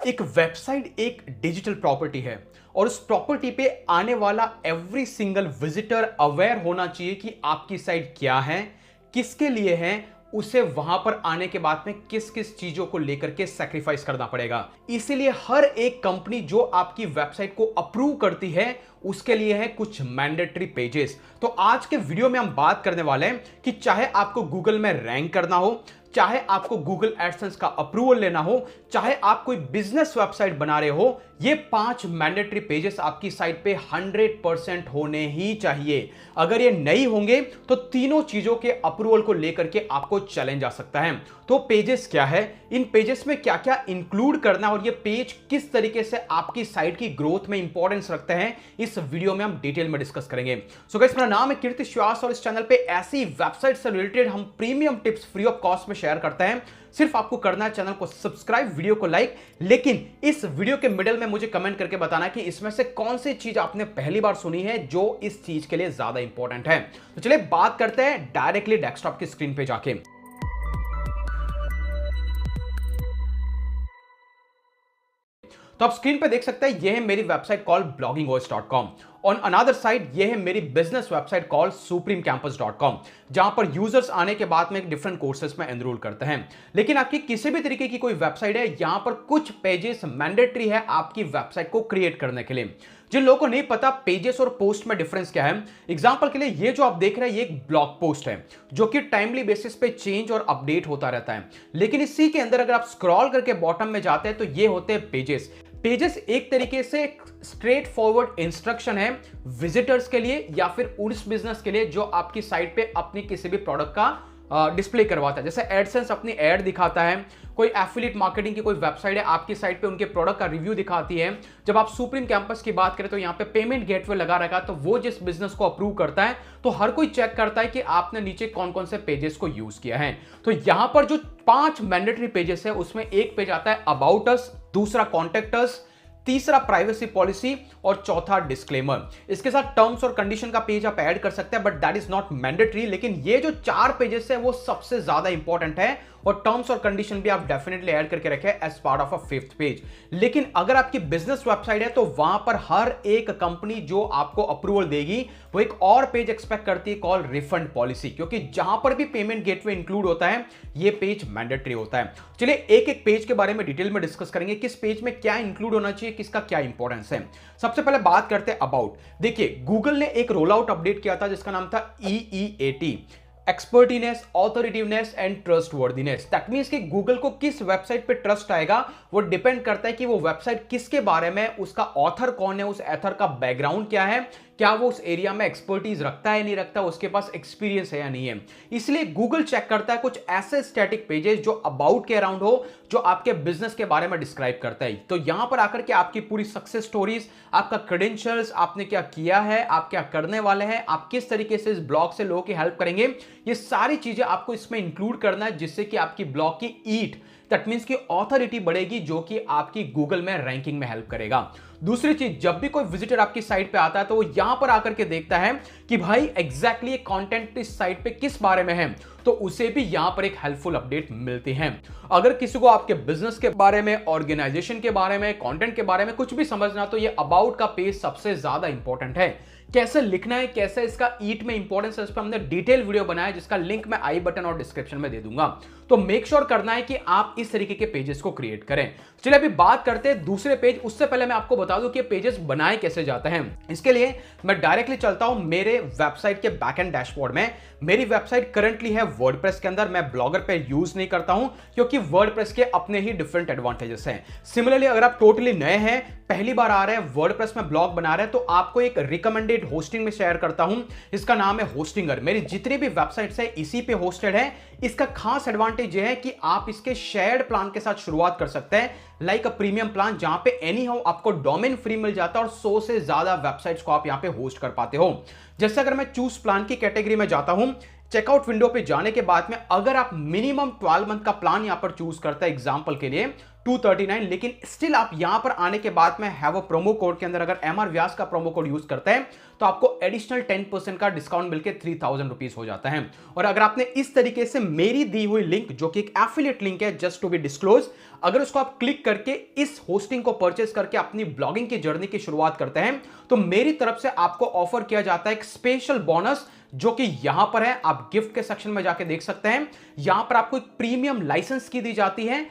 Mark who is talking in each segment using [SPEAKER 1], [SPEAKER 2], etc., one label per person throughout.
[SPEAKER 1] एक वेबसाइट एक digital property है और उस प्रॉपर्टी पे आने वाला एवरी सिंगल विजिटर अवेयर होना चाहिए कि आपकी साइट क्या है, किसके लिए है, उसे वहां पर आने के बाद में किस किस चीजों को लेकर के सैक्रिफाइस करना पड़ेगा। इसीलिए हर एक कंपनी जो आपकी वेबसाइट को अप्रूव करती है उसके लिए है कुछ मैंडेटरी पेजेस। तो आज के वीडियो में हम बात करने वाले हैं कि चाहे आपको गूगल में रैंक करना हो, चाहे आपको गूगल एडसेंस का अप्रूवल लेना हो, चाहे आप कोई बिजनेस वेबसाइट बना रहे हो, ये 5 मैंडेटरी पेजेस आपकी साइट पे 100% होने ही चाहिए। अगर ये नहीं होंगे तो तीनों चीजों के अप्रूवल को लेकर के आपको चैलेंज आ सकता है। तो पेजेस क्या है, इन पेजेस में क्या क्या इंक्लूड करना और ये पेज किस तरीके से आपकी साइट की ग्रोथ में इंपॉर्टेंस रखते हैं, इस वीडियो में हम डिटेल में डिस्कस करेंगे। सो गाइस, मेरा नाम है कीर्ति श्वास और इस चैनल पे ऐसी वेबसाइट से रिलेटेड हम premium tips free of cost में शेयर करते हैं। सिर्फ आपको करना है चैनल को सब्सक्राइब, वीडियो को लाइक, लेकिन इस वीडियो के मिडिल में मुझे कमेंट करके बताना कि इसमें से कौन सी चीज आपने पहली बार सुनी है जो इस चीज के लिए ज्यादा इंपॉर्टेंट है। तो चलिए बात करते हैं डायरेक्टली डेस्कटॉप की स्क्रीन पे जाके। तो आप स्क्रीन पे देख सकते हैं, यह है मेरी website call bloggingos.com। On another side ये है मेरी बिजनेस वेबसाइट कॉल supremecampus.com, जहां पर यूजर्स आने के बाद में एक डिफरेंट कोर्सेज में एनरोल करते हैं। लेकिन आपकी किसी भी तरीके की कोई वेबसाइट है, यहां पर कुछ पेजेस मैंडेटरी है आपकी वेबसाइट को क्रिएट करने के लिए। जिन लोगों को नहीं पता पेजेस और पोस्ट में डिफरेंस क्या है, एग्जांपल के लिए ये जो आप देख रहे हैं ये एक ब्लॉग पोस्ट है जो कि टाइमली बेसिस पे चेंज और अपडेट होता रहता है। लेकिन इसी के अंदर अगर आप स्क्रॉल करके बॉटम में जाते हैं तो ये होते हैं पेजेस। पेजेस एक तरीके से स्ट्रेट फॉरवर्ड इंस्ट्रक्शन है विजिटर्स के लिए या फिर उस बिजनेस के लिए जो आपकी साइट पे अपनी किसी भी प्रोडक्ट का डिस्प्ले करवाता है। जैसे एडसेंस अपनी एड दिखाता है, कोई एफिलिएट मार्केटिंग की कोई वेबसाइट है आपकी साइट पे उनके प्रोडक्ट का रिव्यू दिखाती है। जब आप सुप्रीम कैंपस की बात करें तो यहाँ पे पेमेंट गेटवे लगा रखा, तो वो जिस बिजनेस को अप्रूव करता है तो हर कोई चेक करता है कि आपने नीचे कौन कौन से पेजेस को यूज किया है। तो यहां पर जो 5 मैंडेटरी पेजेस है उसमें एक पेज आता है अबाउट अस, दूसरा कॉन्टेक्ट अस, तीसरा प्राइवेसी पॉलिसी और चौथा डिस्क्लेमर। इसके साथ टर्म्स और कंडीशन का पेज आप ऐड कर सकते हैं, but that is not mandatory. लेकिन ये जो 4 पेजेस है वो सबसे ज्यादा इंपॉर्टेंट है और टर्म्स और कंडीशन भी आप डेफिनेटली ऐड करके रखें as part of a 5th page. लेकिन अगर आपकी बिजनेस वेबसाइट है तो वहां पर हर एक कंपनी जो आपको अप्रूवल देगी वो एक और पेज एक्सपेक्ट करती है कॉल रिफंड पॉलिसी, क्योंकि जहां पर भी पेमेंट गेटवे इंक्लूड होता है ये पेज मैंडेटरी होता है। चलिए एक एक पेज के बारे में डिटेल में डिस्कस करेंगे, किस पेज में क्या इंक्लूड होना चाहिए, किसका क्या इंपॉर्टेंस है। सबसे पहले बात करते हैं अबाउट। देखिए, गूगल ने एक रोल आउट अपडेट किया था जिसका नाम था EEAT, expertness, authoritativeness and trustworthiness. That means कि गूगल को किस वेबसाइट पे ट्रस्ट आएगा वो डिपेंड करता है कि वो वेबसाइट किसके बारे में, उसका ऑथर कौन है, उस ऑथर का बैकग्राउंड क्या है, क्या वो उस एरिया में एक्सपर्टीज रखता है नहीं रखता, उसके पास एक्सपीरियंस है या नहीं है। इसलिए गूगल चेक करता है कुछ ऐसे स्टैटिक पेजेस जो अबाउट के अराउंड हो, जो आपके बिजनेस के बारे में डिस्क्राइब करता है। तो यहां पर आकर के आपकी पूरी सक्सेस स्टोरीज, आपका क्रेडेंशियल्स, आपने क्या किया है, आप क्या करने वाले हैं, आप किस तरीके से इस ब्लॉग से लोगों की हेल्प करेंगे, ये सारी चीजें आपको इसमें इंक्लूड करना है, जिससे कि आपकी ब्लॉग की ईट, दैट मींस की ऑथोरिटी बढ़ेगी, जो कि आपकी गूगल में रैंकिंग में हेल्प करेगा। दूसरी चीज, जब भी कोई विजिटर आपकी साइट पे आता है तो वो यहां पर आकर के देखता है कि भाई एग्जैक्टली कंटेंट इस साइट पे किस बारे में है, तो उसे भी यहां पर एक हेल्पफुल अपडेट मिलती है। अगर किसी को आपके बिजनेस के बारे में, ऑर्गेनाइजेशन के बारे में, कंटेंट के बारे में कुछ भी समझना, तो ये अबाउट का पेज सबसे ज्यादा इंपॉर्टेंट है। कैसे लिखना है, कैसे इसका ईट में इंपॉर्टेंस है, इस पर हमने डिटेल वीडियो बनाया जिसका लिंक मैं आई बटन और डिस्क्रिप्शन में दे दूंगा। तो मेक श्योर करना है कि आप इस तरीके के पेजेस को क्रिएट करें। चलिए अभी बात करते हैं दूसरे पेज। उससे पहले मैं आपको बता दूं कि पेजेस बनाए कैसे जाते हैं। इसके लिए मैं डायरेक्टली चलता हूं मेरे वेबसाइट के बैकएंड डैशबोर्ड में। मेरी वेबसाइट करंटली है वर्डप्रेस के अंदर। मैं ब्लॉगर पे यूज नहीं करता हूं क्योंकि वर्डप्रेस के अपने ही डिफरेंट एडवांटेजेस हैं। सिमिलरली अगर आप टोटली नए हैं, पहली बार आ रहे हैं, वर्डप्रेस में ब्लॉग बना रहे हैं, तो आपको एक रिकमेंडेड होस्टिंग में शेयर करता हूं। इसका नाम है होस्टिंगर। मेरी जितनी भी वेबसाइट्स है इसी पे होस्टेड है। इसका खास एडवांटेज यह है कि आप इसके शेयर्ड प्लान के साथ शुरुआत कर सकते हैं, लाइक अ प्रीमियम प्लान, जहां पे एनी हाउ आपको डोमेन फ्री मिल जाता है और 100 से ज्यादा वेबसाइट्स को आप यहां पे होस्ट कर पाते हो। जैसे अगर मैं चूज प्लान की कैटेगरी में जाता हूं, चेकआउट विंडो पे जाने के बाद में अगर आप मिनिमम 12 मंथ का प्लान यहां पर चूज करते हैं एग्जांपल के लिए 239, लेकिन स्टिल आप यहां पर आने के बाद में हैव अ प्रोमो कोड के अंदर अगर एमआर व्यास का प्रोमो कोड यूज करते हैं तो आपको एडिशनल 10% का डिस्काउंट मिलकर 3000 रुपीज हो जाता है। और अगर आपने इस तरीके से मेरी दी हुई लिंक जो कि एक एफिलिएट लिंक है जस्ट टू बी डिस्क्लोज, अगर उसको आप क्लिक करके इस होस्टिंग को परचेस करके अपनी ब्लॉगिंग की जर्नी की शुरुआत करते हैं तो मेरी तरफ से आपको ऑफर किया जाता है एक स्पेशल बोनस जो कि यहां पर है, आप गिफ्ट के सेक्शन में जाके देख सकते हैं। यहां पर आपको एक प्रीमियम लाइसेंस की दी जाती है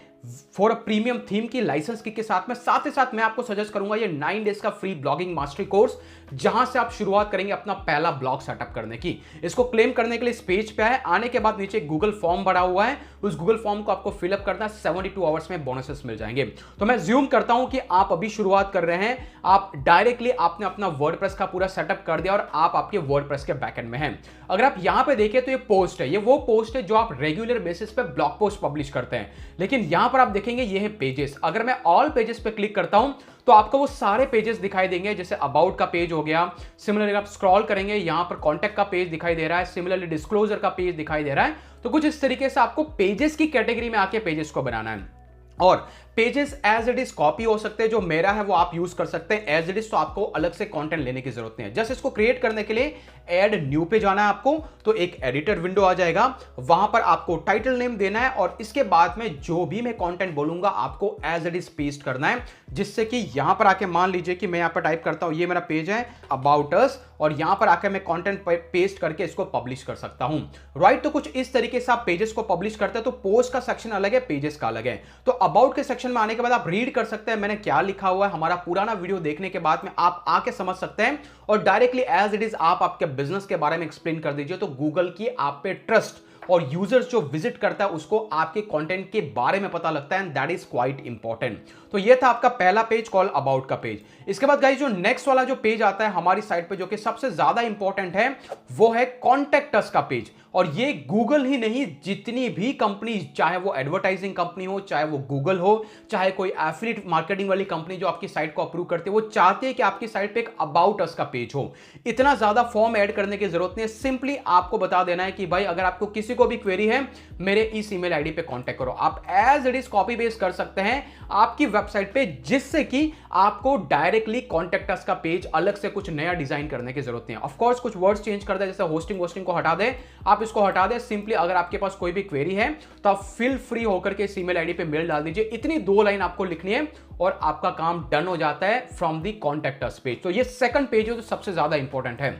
[SPEAKER 1] फॉर अ प्रीमियम थीम की लाइसेंस की के साथ ही साथ मैं आपको सजेस्ट करूंगा ये 9 डेज का फ्री ब्लॉगिंग मास्टरी कोर्स जहां से आप शुरुआत करेंगे अपना पहला ब्लॉग सेटअप करने की। इसको क्लेम करने के लिए इस पेज पे है, आने के बाद नीचे गूगल फॉर्म भरा हुआ है, उस गूगल फॉर्म को आपको फिलअप करना है, 72 आवर्स में बोनसेस मिल जाएंगे। तो मैं ज्यूम करता हूं कि आप अभी शुरुआत कर रहे हैं, आप डायरेक्टली आपने अपना वर्डप्रेस का पूरा सेटअप कर दिया और आप आपके वर्डप्रेस के बैकएंड में हैं। अगर आप यहां पे देखें तो ये पोस्ट है, ये वो पोस्ट है जो आप रेगुलर बेसिस पे ब्लॉग पोस्ट पब्लिश करते हैं, लेकिन यहां पर आप देखेंगे ये है पेजेस। अगर मैं ऑल पेजेस पे क्लिक करता हूं तो आपको वो सारे पेजेस दिखाई देंगे, जैसे अबाउट का पेज हो गया, सिमिलरली आप स्क्रॉल करेंगे यहां पर कॉन्टैक्ट का पेज दिखाई दे रहा है, सिमिलरली डिस्क्लोजर का पेज दिखाई दे रहा है। तो कुछ इस तरीके से आपको पेजेस की कैटेगरी में आके पेजेस को बनाना है। और pages as it is copy हो सकते हैं, जो मेरा है वो आप यूज कर सकते हैं एज इट इज, तो आपको अलग से कंटेंट लेने की जरूरत नहीं है। जस्ट इसको क्रिएट करने के लिए ऐड न्यू पे जाना है आपको, तो एक एडिटर विंडो आ जाएगा, वहां पर आपको टाइटल नेम देना है और इसके बाद में जो भी मैं कंटेंट बोलूंगा आपको एज इट इज पेस्ट करना है, जिससे कि यहां पर आके मान लीजिए कि मैं यहां पर टाइप करता हूं ये मेरा पेज है अबाउट अस, और यहां पर आकर मैं कंटेंट पेस्ट करके इसको पब्लिश कर सकता हूं, राइट। तो कुछ इस तरीके से आप पेजेस को पब्लिश करते हैं। तो पोस्ट का सेक्शन अलग है, पेजेस का अलग है। तो अबाउट के सेक्शन में आने के बाद आप रीड कर सकते हैं मैंने क्या लिखा हुआ है, हमारा पुराना वीडियो देखने के बाद में आप आके समझ सकते हैं और डायरेक्टली एज इट इज आप आपके बिजनेस के बारे में एक्सप्लेन कर दीजिए। तो गूगल की आप पे ट्रस्ट और यूजर्स जो विजिट करता है उसको आपके कंटेंट के बारे में पता लगता है, and that is quite important. तो ये था आपका पहला पेज कॉल अबाउट का पेज। इसके बाद गाइस जो नेक्स्ट वाला जो पेज आता है हमारी साइट पे जो कि सबसे ज्यादा इंपॉर्टेंट है वो है कॉन्टैक्ट अस का पेज। और ये गूगल ही नहीं, जितनी भी कंपनी, चाहे वो एडवर्टाइजिंग कंपनी हो, चाहे वो गूगल हो, चाहे कोई एफिलिएट मार्केटिंग वाली कंपनी जो आपकी साइट को अप्रूव करती है, वो चाहते हैं कि आपकी साइट पे एक अबाउट अस का पेज हो। इतना ज्यादा फॉर्म ऐड करने की जरूरत नहीं है, सिंपली आपको बता देना है कि भाई अगर आपको किसी को भी क्वेरी है मेरे इस ईमेल आईडी पे कांटेक्ट करो। आप as it is copy paste कर सकते हैं आपकी वेबसाइट पे, जिससे कि आपको डायरेक्टली कॉन्टैक्ट अस का पेज अलग से कुछ नया डिजाइन करने की जरूरत नहीं है। ऑफ कोर्स कुछ वर्ड्स चेंज कर दे, जैसे होस्टिंग को हटा दे, आप इसको हटा दे। सिंपली अगर आपके पास कोई भी क्वेरी है तो आप फील फ्री होकर के इस ईमेल आईडी पे मेल डाल दीजिए। इतनी 2 लाइन आपको लिखनी है और आपका काम डन हो जाता है from the contact us page. तो ये सेकंड पेज है जो सबसे ज्यादा इंपॉर्टेंट है।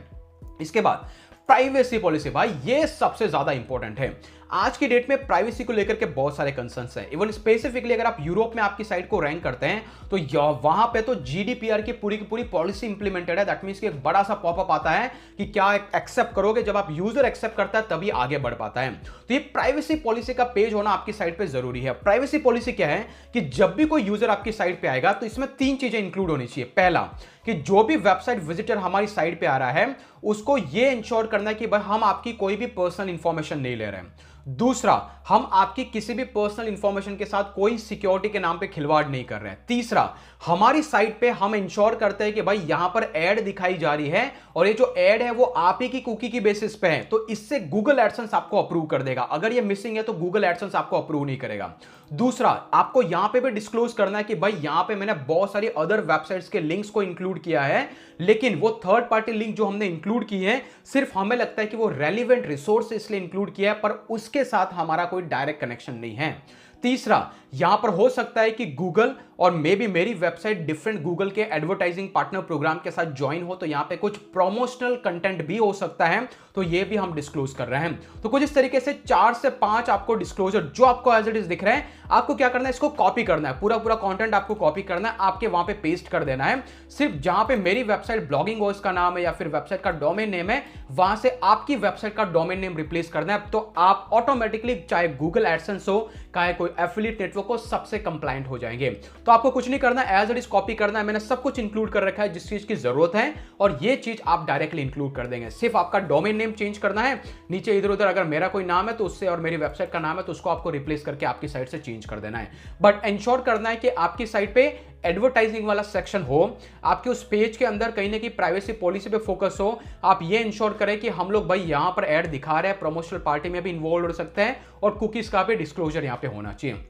[SPEAKER 1] इसके बाद प्राइवेसी पॉलिसी, भाई ये सबसे ज्यादा इंपॉर्टेंट है। आज की डेट में प्राइवेसी को लेकर के बहुत सारे कंसर्न्स हैं। इवन स्पेसिफिकली अगर आप यूरोप में आपकी साइट को रैंक करते हैं तो वहां पे तो जीडीपीआर की पूरी पॉलिसी इंप्लीमेंटेड है। दैट मींस कि एक बड़ा सा पॉपअप आता है कि क्या एक्सेप्ट करोगे, जब आप यूजर एक्सेप्ट करता है तभी आगे बढ़ पाता है। तो ये प्राइवेसी पॉलिसी का पेज होना आपकी साइट पे जरूरी है। प्राइवेसी पॉलिसी क्या है कि जब भी कोई यूजर आपकी साइट पे आएगा तो इसमें 3 चीजें इंक्लूड होनी चाहिए। पहला कि जो भी वेबसाइट विजिटर हमारी साइट पे आ रहा है उसको ये इंश्योर करना है कि भाई हम आपकी कोई भी पर्सनल इंफॉर्मेशन नहीं ले रहे हैं। दूसरा, हम आपकी किसी भी पर्सनल इंफॉर्मेशन के साथ कोई सिक्योरिटी के नाम पे खिलवाड़ नहीं कर रहे हैं। तीसरा, हमारी साइट पे हम इंश्योर करते हैं कि भाई यहां पर एड दिखाई जा रही है और ये जो एड है वो आप ही की कुकी की बेसिस पे है, तो इससे गूगल एडसेंस आपको अप्रूव कर देगा। अगर ये मिसिंग है तो गूगल एडसेंस आपको अप्रूव नहीं करेगा। दूसरा, आपको यहां पे भी डिस्क्लोज करना है कि भाई यहां पे मैंने बहुत सारी अदर वेबसाइट्स के लिंक्स को इंक्लूड किया है, लेकिन वो थर्ड पार्टी लिंक जो हमने इंक्लूड की है सिर्फ हमें लगता है कि वो रेलिवेंट रिसोर्स इसलिए इंक्लूड किया है, पर उसके साथ हमारा कोई डायरेक्ट कनेक्शन नहीं है। तीसरा, यहां पर हो सकता है कि गूगल और मे बी मेरी वेबसाइट डिफरेंट गूगल के एडवर्टाइजिंग पार्टनर प्रोग्राम के साथ ज्वाइन हो, तो यहां पे कुछ प्रमोशनल कंटेंट भी हो सकता है, तो ये भी हम डिस्क्लोज कर रहे हैं। तो कुछ इस तरीके से 4 से 5 आपको डिस्क्लोजर जो आपको एज इट इज दिख रहे हैं, आपको क्या करना है, इसको कॉपी करना है, पूरा कंटेंट आपको कॉपी करना है, आपके वहां पे पेस्ट कर देना है। सिर्फ जहां पे मेरी वेबसाइट ब्लॉगिंग ओएस का नाम है या फिर वेबसाइट का डोमेन नेम है, वहां से आपकी वेबसाइट का डोमेन नेम रिप्लेस करना है, तो आप ऑटोमेटिकली चाहे गूगल एडसेंस हो, चाहे कोई एफिलिएट नेटवर्क हो, सबसे कंप्लायंट हो जाएंगे। तो आपको कुछ नहीं करना, एज इट इज कॉपी करना है। मैंने सब कुछ इंक्लूड कर रखा है जिस चीज की जरूरत है, और ये चीज आप डायरेक्टली इंक्लूड कर देंगे। सिर्फ आपका डोमेन नेम चेंज करना है, नीचे इधर उधर अगर मेरा कोई नाम है तो उससे, और मेरी वेबसाइट का नाम है तो उसको आपको रिप्लेस करके आपकी साइट से चेंज कर देना है। बट इंश्योर करना है कि आपकी साइट पे एडवर्टाइजिंग वाला सेक्शन हो, आपके उस पेज के अंदर कहीं ना कहीं प्राइवेसी पॉलिसी पे फोकस हो, आप ये इंश्योर करें कि हम लोग भाई यहां पर ऐड दिखा रहे हैं, प्रमोशनल पार्टी में भी इन्वॉल्व हो सकते हैं और कुकीज का भी डिस्क्लोजर यहां पे होना चाहिए।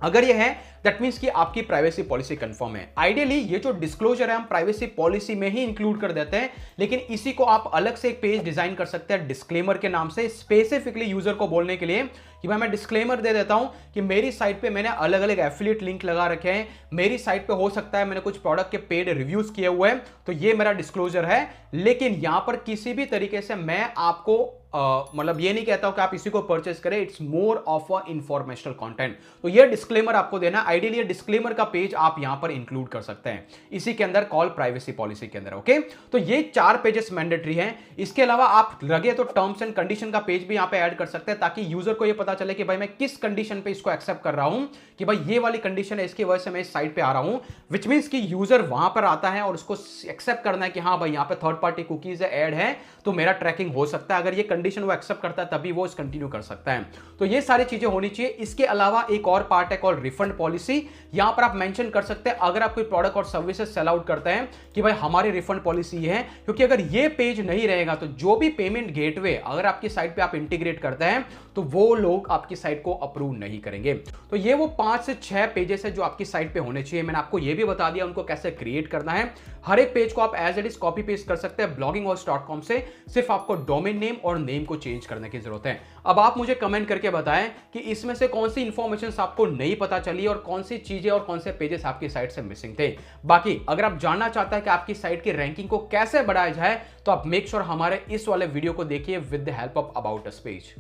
[SPEAKER 1] अगर ये है दैट मींस कि आपकी प्राइवेसी पॉलिसी कंफर्म है। आइडियली ये जो डिस्क्लोजर है हम प्राइवेसी पॉलिसी में ही इंक्लूड कर देते हैं, लेकिन इसी को आप अलग से एक पेज डिजाइन कर सकते हैं डिस्क्लेमर के नाम से, स्पेसिफिकली यूजर को बोलने के लिए कि भाई मैं डिस्क्लेमर दे देता हूं कि मेरी साइट पे मैंने अलग अलग एफिलिएट लिंक लगा रखे हैं, मेरी साइट पे हो सकता है मैंने कुछ प्रोडक्ट के पेड रिव्यूज किए हुए हैं, तो ये मेरा डिस्क्लोजर है। लेकिन यहां पर किसी भी तरीके से मैं आपको मतलब ये नहीं कहता हूं कि आप इसी को परचेस करें, it's more of a informational content. तो ये डिस्क्लेमर आपको देना, आइडियली ये डिस्क्लेमर का पेज आप यहां पर इंक्लूड कर सकते हैं इसी के अंदर, कॉल प्राइवेसी पॉलिसी के अंदर। ओके, तो ये 4 पेजेस मैंडेटरी हैं। इसके अलावा आप लगे तो टर्म्स एंड कंडीशन का पेज भी यहां पे ऐड कर सकते हैं, ताकि यूजर को ये पता चले कि भाई मैं किस कंडीशन पे इसको एक्सेप्ट कर रहा हूं, कि भाई ये वाली कंडीशन है, इसकी वजह से मैं इस साइट पे आ रहा हूं, विच मींस कि यूजर वहां पर आता है और उसको एक्सेप्ट करना है कि हाँ भाई यहां पे थर्ड पार्टी कुकीज ऐड है तो मेरा ट्रैकिंग हो सकता है। अगर ये कंडीशन वो एक्सेप्ट करता है तभी वो कंटिन्यू कर सकता है। तो ये सारी चीजें होनी चाहिए। इसके अलावा एक और पार्ट है कॉल रिफंड पॉलिसी। यहां पर आप मेंशन कर सकते हैं अगर आप कोई प्रोडक्ट और सर्विसेज सेल आउट करते हैं कि भाई हमारी रिफंड पॉलिसी है, क्योंकि अगर ये पेज नहीं रहेगा तो जो भी पेमेंट गेटवे अगर आपकी साइट पे आप इंटीग्रेट करते हैं तो वो लोग आपकी साइट को अप्रूव नहीं करेंगे। तो ये वो 5 से 6 पेजेस है जो आपकी साइट पे होने चाहिए। मैंने आपको ये भी बता दिया उनको कैसे क्रिएट करना है। हर एक पेज को आप as it is copy paste कर सकते हैं blogginghost.com से, सिर्फ आपको डोमेन नेम और नेम को चेंज करने की जरूरत है। अब आप मुझे कमेंट करके बताएं कि इसमें से कौन सी इंफॉर्मेशन आपको नहीं पता चली और कौन सी चीजें और कौन से पेजेस आपकी साइट से मिसिंग थे। बाकी अगर आप जानना चाहते हैं कि आपकी साइट की रैंकिंग को कैसे बढ़ाया जाए तो आप मेक श्योर हमारे इस वाले वीडियो को देखिए with the help of about us page.